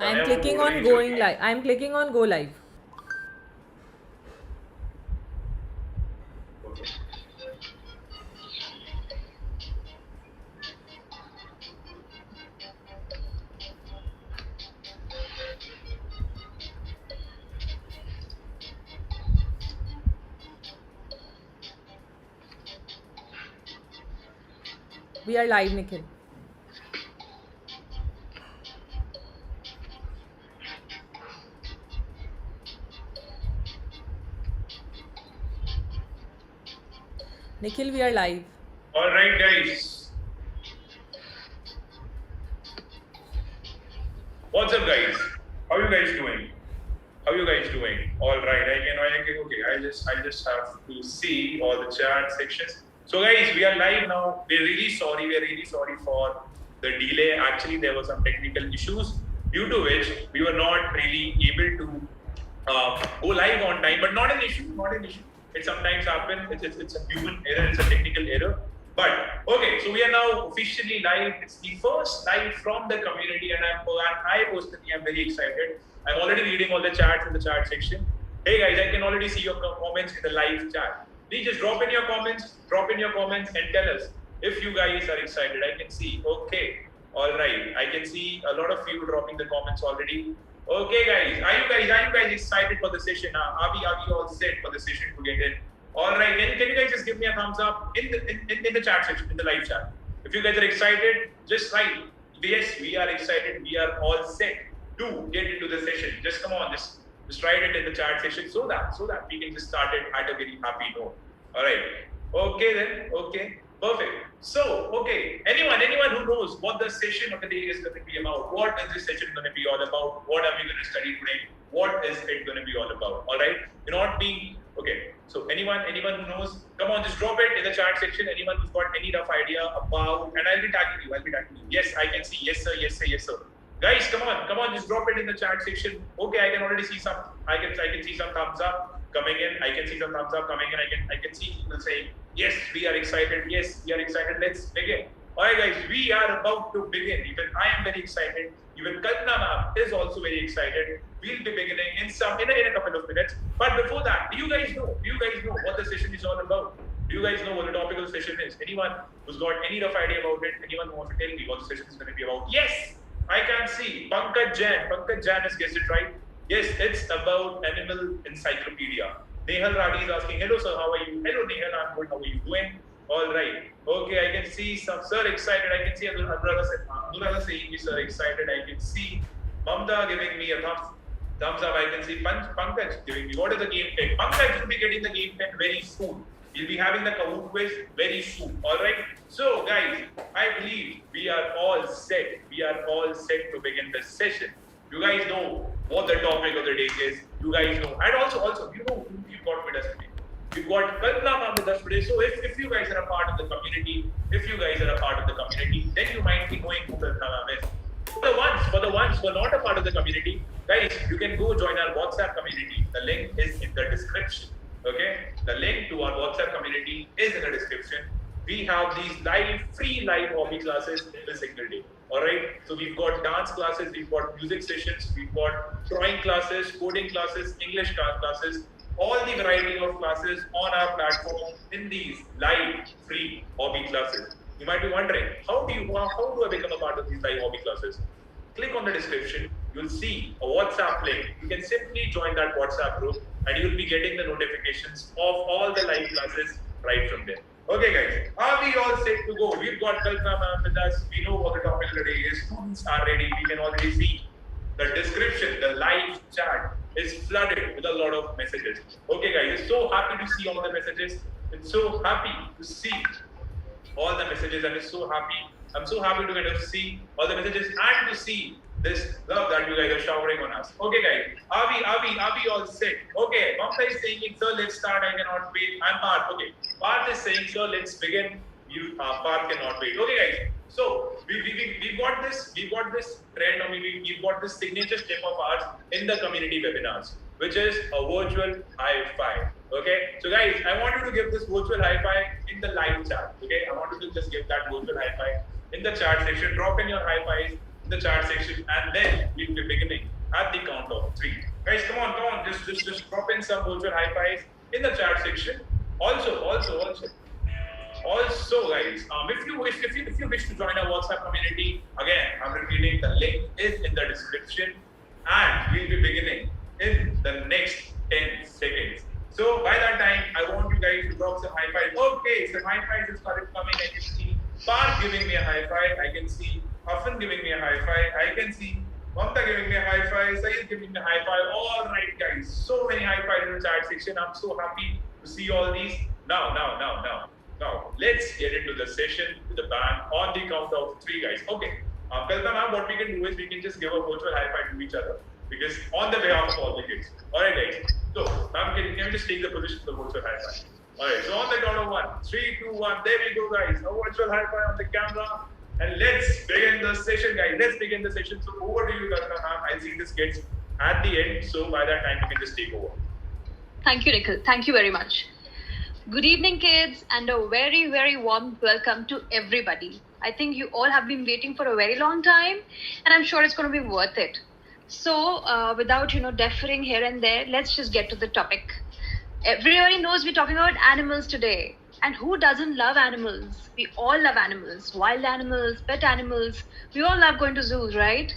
I'm clicking on going live. I'm clicking on go live. Okay. We are live, Nikhil. Nikhil, we are live. All right, guys. What's up, guys? How you guys doing? How you guys doing? All right. Okay. I just have to see all the chat sections. So, guys, we are live now. We're really sorry. We're really sorry for the delay. Actually, there were some technical issues due to which we were not really able to go live on time. But not an issue. Not an issue. It sometimes happens. It's a human error. It's a technical error. But okay, so we are now officially live. It's the first live from the community, and I personally am very excited. I'm already reading all the chats in the chat section. Hey guys, I can already see your comments in the live chat. Please just drop in your comments, and tell us if you guys are excited. I can see. Okay, all right. I can see a lot of you dropping the comments already. Okay, guys, are you guys excited for the session? Are we all set for the session to get in? All right, can you guys just give me a thumbs up in the chat section, in the live chat? If you guys are excited, just write, yes, we are excited. We are all set to get into the session. Just come on, just write it in the chat section so that we can just start it at a very happy note. All right. Okay then. Okay. Perfect. So, okay. Anyone who knows what the session of the day is going to be about? What is this session going to be all about? What are we going to study today? What is it going to be all about? All right. You're not being okay. So anyone who knows, come on, just drop it in the chat section. Anyone who's got any rough idea about, and I'll be tagging you. Yes, I can see. Yes, sir. Yes, sir. Yes, sir. Guys, come on, just drop it in the chat section. Okay, I can already see some. I can see some thumbs up coming in. I can see some thumbs up coming in. I can see people saying, yes, we are excited. Yes, we are excited. Let's begin. All right, guys, we are about to begin. Even I am very excited. Even Kalpana ma'am is also very excited. We'll be beginning in a couple of minutes. But before that, do you guys know what the session is all about? Do you guys know what the topic of the session is? Anyone who's got any rough idea about it? Anyone who wants to tell me what the session is going to be about? Yes, I can see. Pankaj Jain has guessed it right. Yes, it's about animal encyclopedia. Nehal Radi is asking, hello sir, how are you? Hello Nehal, I'm good. How are you doing? All right. Okay, I can see some sir excited. I can see Anuradha saying, sir excited. I can see Mamta giving me a thumbs up. I can see Pankaj giving me. What is the game pen? Pankaj will be getting the game pen very soon. We'll be having the Kahoot quiz very soon. All right. So, guys, I believe we are all set. We are all set to begin this session. You guys know what the topic of the day is. You guys know, and also, you know who we've got with us today. We've got Kalpana ma'am with us today. So, if you guys are a part of the community, then you might be knowing who Kalpana ma'am is. For the ones who are not a part of the community, guys, you can go join our WhatsApp community. The link is in the description. Okay, the link to our WhatsApp community is in the description. We have these free live hobby classes every single day. All right, so we've got dance classes, we've got music sessions, we've got drawing classes, coding classes, English classes, all the variety of classes on our platform in these live free hobby classes. You might be wondering, how do I become a part of these live hobby classes? Click on the description. You'll see a WhatsApp link. You can simply join that WhatsApp group and you'll be getting the notifications of all the live classes right from there. Okay, guys, are we all set to go? We've got Kalpana ma'am with us. We know what the topic of the day is. Students are ready. We can already see the description, the live chat is flooded with a lot of messages. Okay, guys, I'm so happy to see all the messages. I'm so happy to see all the messages, and I'm so happy to kind of see all the messages and to see this love that you guys are showering on us. Okay, guys, are we all set? Okay, Mamta is saying, sir, let's start. I cannot wait. I'm Parth. Okay, Parth is saying, sir, let's begin. Parth cannot wait. Okay, guys. So we've got this trend, or we've got this signature step of ours in the community webinars, which is a virtual high five. Okay, so guys, I want you to give this virtual high five in the live chat. Okay, I want you to just give that virtual high five in the chat section. Drop in your high fives. in the chat section, and then we'll be beginning at the count of 3. Guys, come on, just drop in some virtual high fives in the chat section. Also, guys, if you wish to join our WhatsApp community, again, I'm repeating, the link is in the description, and we'll be beginning in the next 10 seconds. So by that time, I want you guys to drop some high five. Okay, some high fives have started coming. I can see Park giving me a high five. I can see Huffin giving me a high five. I can see Mamta giving me a high five. Sayed giving me a high five. All right, guys. So many high fives in the chat section. I'm so happy to see all these. Now, let's get into the session with the band on the count of 3, guys. Okay. Kalpana ma'am, what we can do is we can just give a virtual high five to each other, because on the behalf of all the kids. All right, guys. So, ma'am, can we just take the position of the virtual high five? All right. So on the count of 1, 3, 2, 1. There we go, guys. A virtual high five on the camera, and let's begin the session, guys. Let's begin the session. So over to you, Kalpana ma'am. I'll see this kids at the end. So by that time, you can just take over. Thank you, Nikhil. Thank you very much. Good evening, kids, and a very, very warm welcome to everybody. I think you all have been waiting for a very long time, and I'm sure it's going to be worth it. So, without deferring here and there, let's just get to the topic. Everybody knows we're talking about animals today, and who doesn't love animals? We all love animals, wild animals, pet animals. We all love going to zoos, right?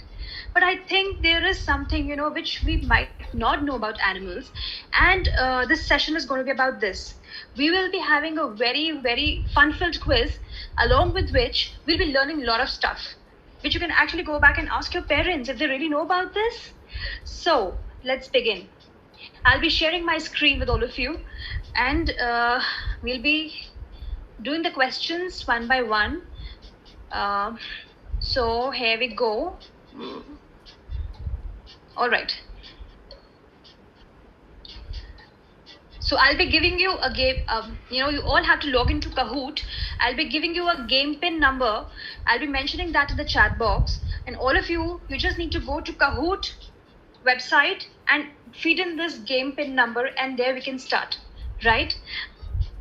But I think there is something which we might not know about animals, and this session is going to be about this. We will be having a very, very fun-filled quiz, along with which we'll be learning a lot of stuff, which you can actually go back and ask your parents if they really know about this. So let's begin. I'll be sharing my screen with all of you, and we'll be doing the questions one by one. So here we go. All right. So I'll be giving you a game. You all have to log into Kahoot. I'll be giving you a game pin number. I'll be mentioning that in the chat box. And all of you just need to go to Kahoot website and feed in this game pin number, and there we can start, right?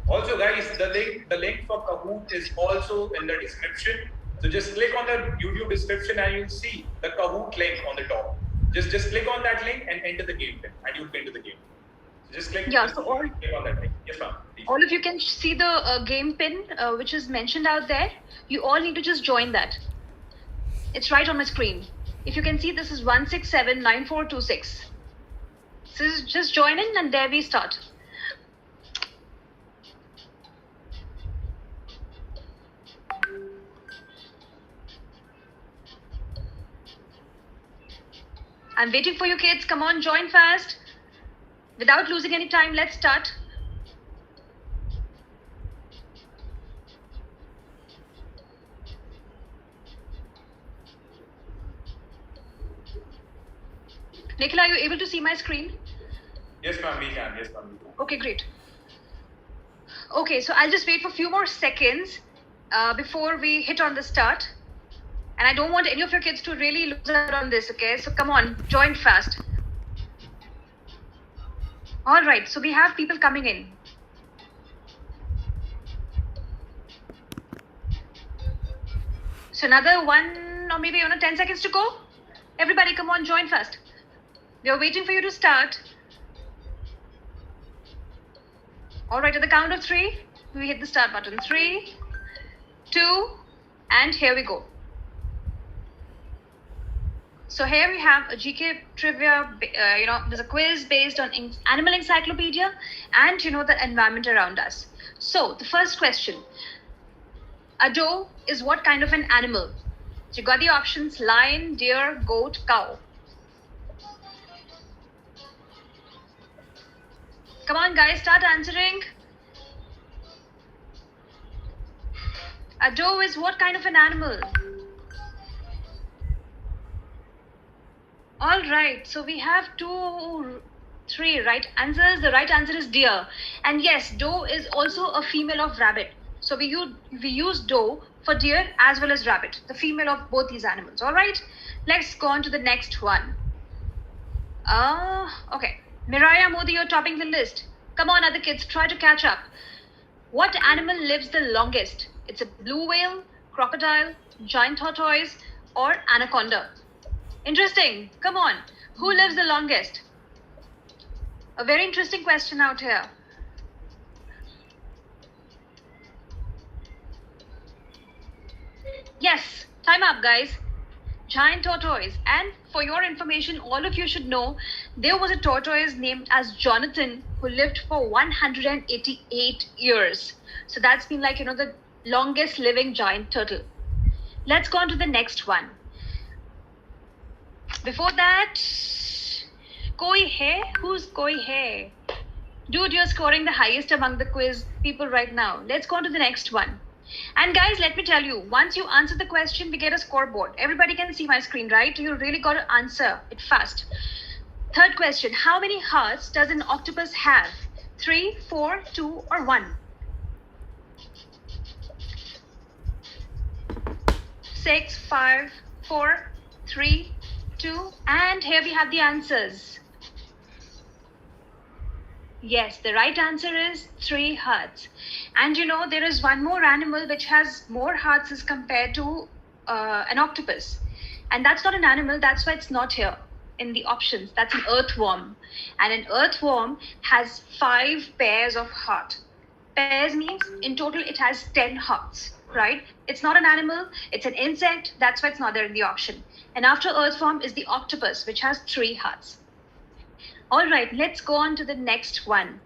Also, guys, the link for Kahoot is also in the description. So just click on the YouTube description and you'll see the Kahoot link on the top. Just click on that link and enter the game pin, and you'll get into the game. So just click. Yeah. So click on that link. Yes, ma'am. All of you can see the game pin which is mentioned out there. You all need to just join that. It's right on my screen. If you can see, this is 1679426. So just join in, and there we start. I'm waiting for you, kids. Come on, join fast. Without losing any time, let's start. Nikhil, are you able to see my screen? Yes, ma'am, we can. Okay, great. Okay, so I'll just wait for a few more seconds before we hit on the start. And I don't want any of your kids to really lose out on this, okay? So come on, join fast. All right, so we have people coming in. So another 1 or maybe 10 seconds to go. Everybody, come on, join fast. We are waiting for you to start. All right, at the count of 3, we hit the start button. 3, 2, and here we go. So here we have a GK trivia, there's a quiz based on animal encyclopedia and, the environment around us. So the first question, a doe is what kind of an animal? So you got the options: lion, deer, goat, cow. Come on, guys, start answering. A doe is what kind of an animal? All right, so we have 2, 3 right answers. The right answer is deer. And yes, doe is also a female of rabbit. So we use doe for deer as well as rabbit, the female of both these animals. All right, let's go on to the next one. Okay, Miraya Modi, you're topping the list. Come on, other kids, try to catch up. What animal lives the longest? It's a blue whale, crocodile, giant tortoise, or anaconda? Interesting. Come on. Who lives the longest? A very interesting question out here. Yes, time up, guys. Giant tortoise. And for your information, all of you should know there was a tortoise named as Jonathan who lived for 188 years. So that's been like, the longest living giant turtle. Let's go on to the next one. Before that, koi hai? Who's koi hai? Dude, you're scoring the highest among the quiz people right now. Let's go on to the next one. And guys, let me tell you, once you answer the question, we get a scoreboard. Everybody can see my screen, right? You really got to answer it fast. Third question, how many hearts does an octopus have? 3, 4, 2, or 1? 6, 5, 4, 3, 2, and here we have the answers. Yes, the right answer is 3 hearts. And there is one more animal which has more hearts as compared to an octopus. And that's not an animal, that's why it's not here in the options. That's an earthworm. And an earthworm has 5 pairs of heart. Pairs means in total it has 10 hearts, right? It's not an animal, it's an insect, that's why it's not there in the option. And after earthworm is the octopus, which has 3 hearts. All right, let's go on to the next one.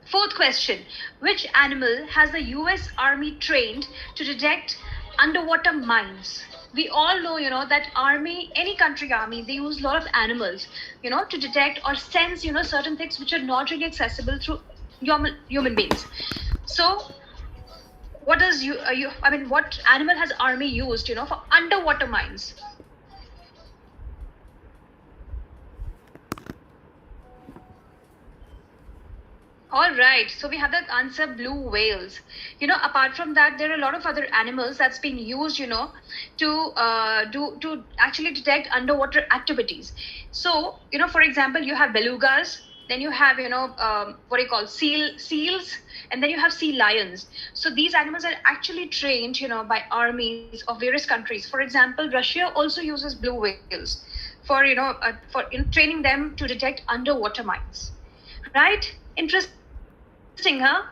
Fourth question, which animal has the US Army trained to detect underwater mines? We all know, that army, any country army, they use a lot of animals, to detect or sense, certain things which are not really accessible through human beings. So, what animal has army used, for underwater mines? All right, so we have that answer, blue whales. Apart from that, there are a lot of other animals that's being used, to actually detect underwater activities. So, for example, you have belugas, then you have, seals, and then you have sea lions. So these animals are actually trained, by armies of various countries. For example, Russia also uses blue whales for training them to detect underwater mines. Right? Interesting, huh?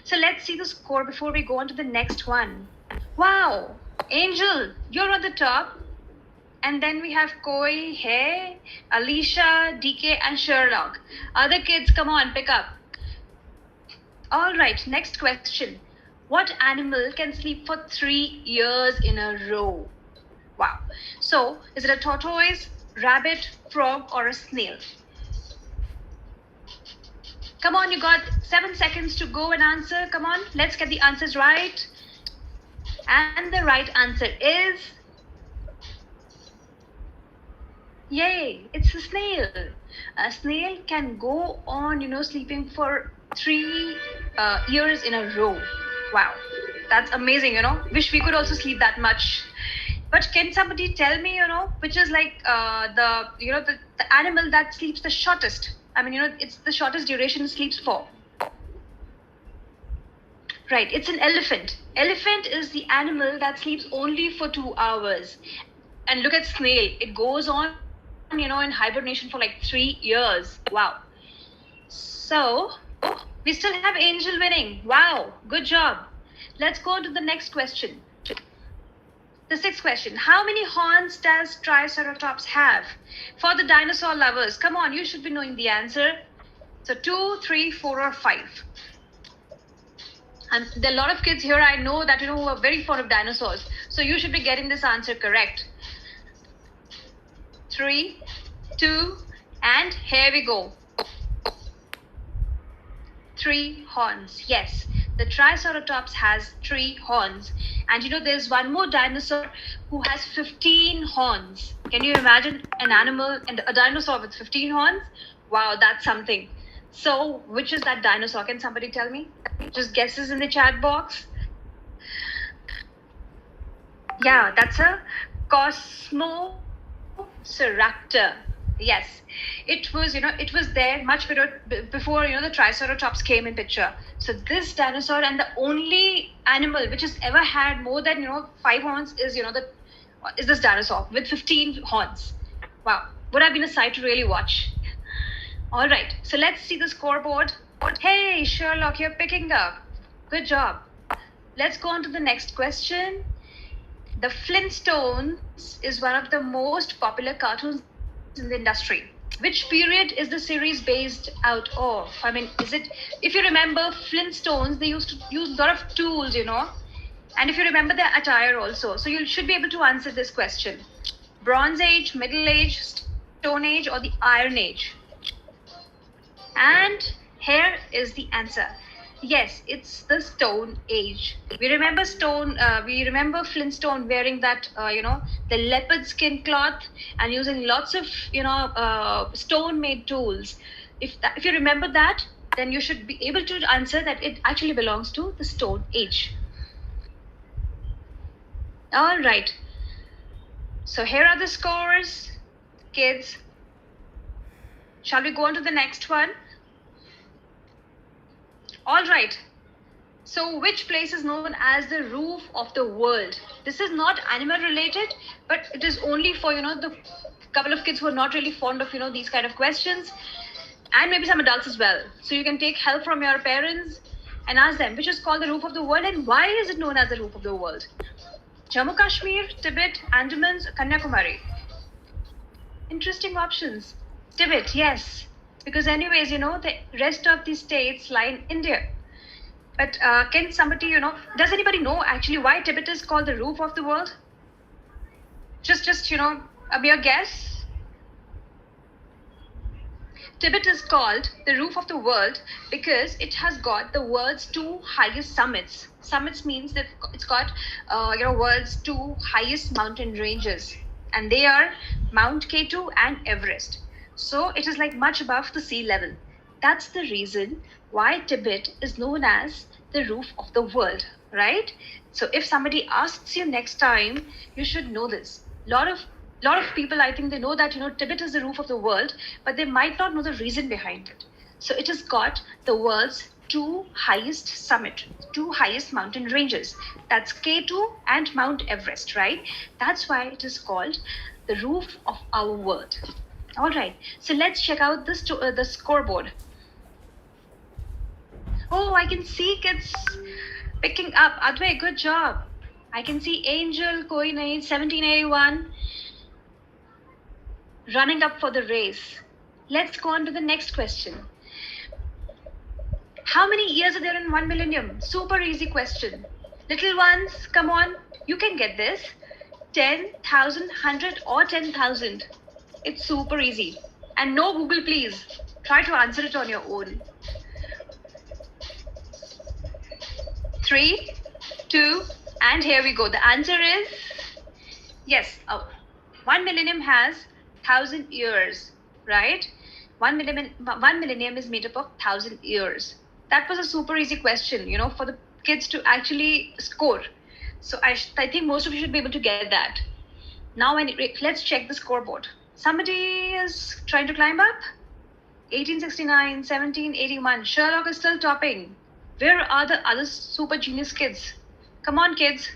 So let's see the score before we go on to the next one. Wow, Angel, you're on the top. And then we have Koi, Hai, Alicia, DK, and Sherlock. Other kids, come on, pick up. All right, next question. What animal can sleep for 3 years in a row? Wow. So, is it a tortoise, rabbit, frog, or a snail? Come on, you got 7 seconds to go and answer. Come on, let's get the answers right. And the right answer is... Yay, it's a snail. A snail can go on, sleeping for 3 years in a row. Wow, that's amazing, Wish we could also sleep that much. But can somebody tell me, which is like the animal that sleeps the shortest? It's the shortest duration it sleeps for. Right, it's an elephant. Elephant is the animal that sleeps only for 2 hours. And look at snail. It goes on, in hibernation for like 3 years. Wow. So, we still have Angel winning. Wow, good job. Let's go on to the next question. The 6th question. How many horns does Triceratops have? For the dinosaur lovers, come on, you should be knowing the answer. So 2, 3, 4, or 5. And there are a lot of kids here I know that who are very fond of dinosaurs. So you should be getting this answer correct. 3, 2, and here we go. 3 horns. Yes, the Triceratops has 3 horns. And there's one more dinosaur who has 15 horns. Can you imagine an animal and a dinosaur with 15 horns? Wow, that's something. So, which is that dinosaur? Can somebody tell me? Just guesses in the chat box. Yeah, that's a Cosmoraptor. Yes, it was, it was there much before, the Triceratops came in picture. So this dinosaur, and the only animal which has ever had more than, 5 horns is, is this dinosaur with 15 horns. Wow, would have been a sight to really watch. All right, so let's see the scoreboard. Hey, Sherlock, you're picking up. Good job. Let's go on to the next question. The Flintstones is one of the most popular cartoons in the industry. Which period is the series based out of? I mean, if you remember Flintstones, they used to use a lot of tools, and if you remember their attire also. So you should be able to answer this question. Bronze Age, Middle Age, Stone Age, or the Iron Age? And here is the answer. Yes, it's the Stone Age. We remember Flintstone wearing that, the leopard skin cloth and using lots of, stone-made tools. If you remember that, then you should be able to answer that it actually belongs to the Stone Age. All right. So here are the scores, kids. Shall we go on to the next one? All right. So which place is known as the roof of the world? This is not animal related, but it is only for, the couple of kids who are not really fond of, these kind of questions, and maybe some adults as well. So you can take help from your parents and ask them, which is called the roof of the world, and why is it known as the roof of the world? Jammu Kashmir, Tibet, Andamans, Kanyakumari. Interesting options. Tibet, yes. Because anyways, the rest of the states lie in India. But can somebody, does anybody know actually why Tibet is called the roof of the world? Just a mere guess. Tibet is called the roof of the world because it has got the world's 2 highest summits. Summits means that it's got, world's 2 highest mountain ranges. And they are Mount K2 and Everest. So it is like much above the sea level. That's the reason why Tibet is known as the roof of the world, right? So if somebody asks you next time, you should know this. Lot of people, I think they know that, Tibet is the roof of the world, but they might not know the reason behind it. So it has got the world's 2 highest mountain ranges. That's K2 and Mount Everest, right? That's why it is called the roof of our world. All right, so let's check out the scoreboard. Oh, I can see kids picking up. Advay, good job. I can see Angel, Koinai, 1781, running up for the race. Let's go on to the next question. How many years are there in 1 millennium? Super easy question. Little ones, come on, you can get this. 10,000, 100, or 10,000. It's super easy. And no Google, please. Try to answer it on your own. 3, 2, and here we go. The answer is, yes, 1 millennium has 1,000 years, right? 1 millennium is made up of 1,000 years. That was a super easy question, for the kids to actually score. So I think most of you should be able to get that. Now, let's check the scoreboard. Somebody is trying to climb up. 1869, 1781. Sherlock is still topping. Where are the other super genius kids? Come on, kids.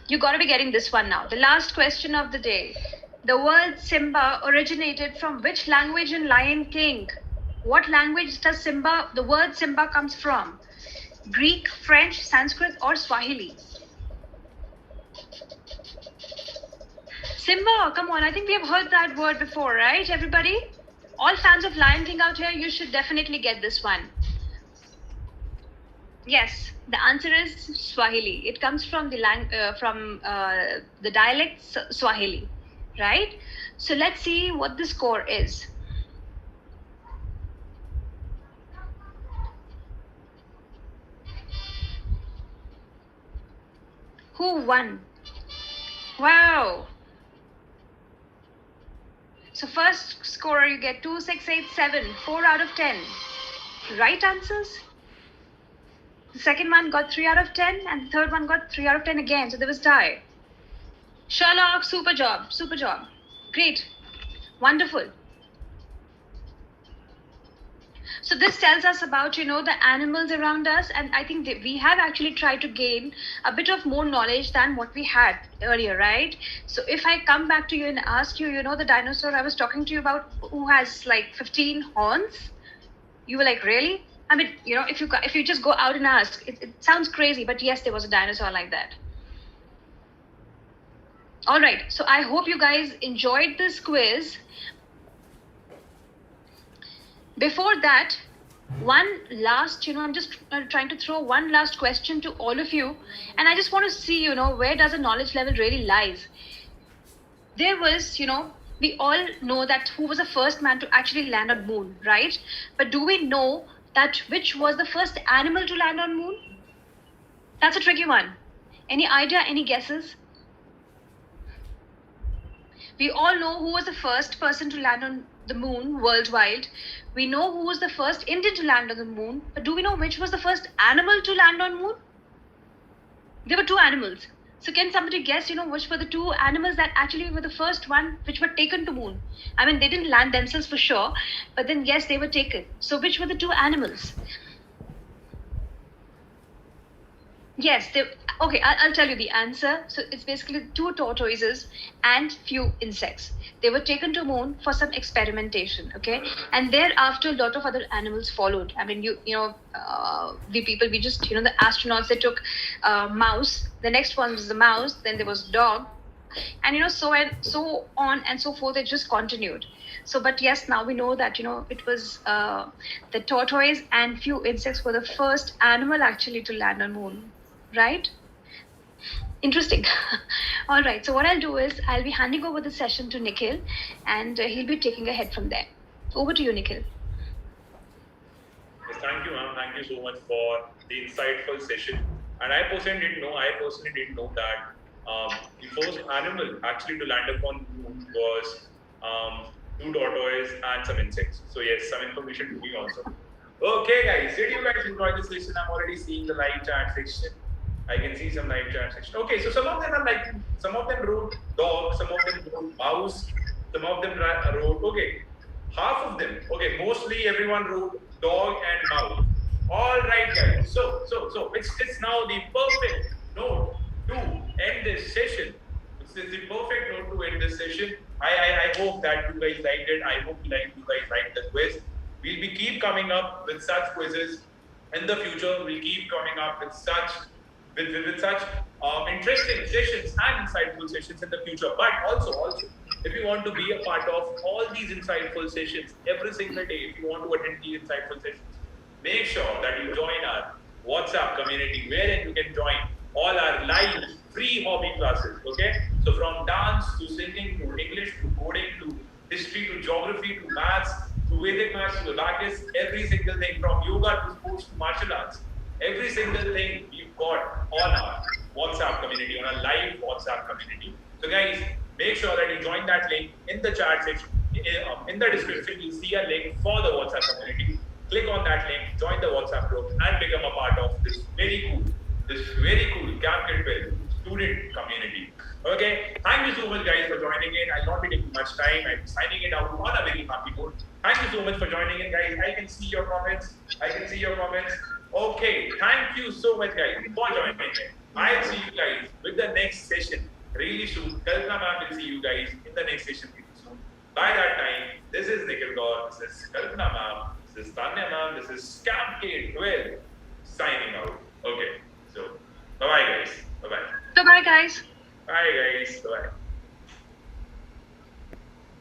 You got to be getting this one now. The last question of the day. The word Simba originated from which language in Lion King? What language does the word Simba comes from? Greek, French, Sanskrit, or Swahili? Simba, come on. I think we have heard that word before, right, everybody? All fans of Lion King out here, you should definitely get this one. Yes, the answer is Swahili. It comes from the dialect Swahili, right? So let's see what the score is. Who won? Wow. So first scorer, you get 2, 6, 8, 7, 4 out of 10. Right answers. The second one got 3 out of 10, and the third one got 3 out of 10 again. So there was tie. Sherlock, super job. Great. Wonderful. So this tells us about, the animals around us, and I think that we have actually tried to gain a bit of more knowledge than what we had earlier, right? So if I come back to you and ask you, the dinosaur I was talking to you about, who has like 15 horns, you were like, really? I mean, if you just go out and ask, it sounds crazy, but yes, there was a dinosaur like that. All right, so I hope you guys enjoyed this quiz. Before that, one last, I'm just trying to throw one last question to all of you, and I just want to see, where does the knowledge level really lies? There was, we all know that who was the first man to actually land on moon, right? But do we know that which was the first animal to land on moon? That's a tricky one. Any idea, any guesses? We all know who was the first person to land on the moon worldwide. We know who was the first Indian to land on the moon, but do we know which was the first animal to land on moon? There were two animals. So can somebody guess, which were the two animals that actually were the first one which were taken to moon? I mean, they didn't land themselves for sure, but then yes, they were taken. So which were the two animals? Yes, okay, I'll tell you the answer. So it's basically two tortoises and few insects. They were taken to moon for some experimentation, okay? And thereafter, a lot of other animals followed. I mean, we people, we just, the astronauts, they took mouse. The next one was the mouse. Then there was dog. And, so on and so forth, it just continued. So, but yes, now we know that, it was the tortoise and few insects were the first animal actually to land on moon. Right? Interesting. All right. So what I'll do is I'll be handing over the session to Nikhil, and he'll be taking ahead from there. Over to you, Nikhil. Yes, thank you, ma'am. Thank you so much for the insightful session. And I personally didn't know that the first animal actually to land upon the moon was two tortoises and some insects. So yes, some information to me also. Okay, guys. Did you guys enjoy this session? I'm already seeing the live chat section. I can see some live chat section. Okay, so some of them wrote dog, some of them wrote mouse, some of them wrote, okay, half of them, okay, mostly everyone wrote dog and mouse. All right, guys. So it's now the perfect note to end this session. It's the perfect note to end this session. I hope that you guys liked it. I hope you guys liked the quiz. We'll be keep coming up with such quizzes in the future. We'll keep coming up with such interesting sessions and insightful sessions in the future. But also, if you want to be a part of all these insightful sessions every single day, if you want to attend these insightful sessions, make sure that you join our WhatsApp community, wherein you can join all our live free hobby classes. Okay, so from dance to singing to English to coding to history to geography to maths to Vedic maths to Abacus, every single thing from yoga to sports to martial arts. Every single thing we've got on our WhatsApp community, on our live WhatsApp community. So guys, make sure that you join that link in the chat section. In the description, you'll see a link for the WhatsApp community. Click on that link, join the WhatsApp group, and become a part of this very cool Camp Kidwell student community. Okay, thank you so much guys for joining in. I'll not be taking much time. I'm signing it out on a very happy note. Thank you so much for joining in, guys. I can see your comments. Okay, thank you so much, guys, for joining in. I'll see you guys with the next session really soon. Kalpana ma'am will see you guys in the next session really soon. By that time, this is Nikhil Gaur, this is Kalpana ma'am, this is Tanya ma'am, this is Camp K12 signing out. Okay, so bye-bye, guys. Bye-bye. Bye-bye, guys. Bye, guys. Bye-bye.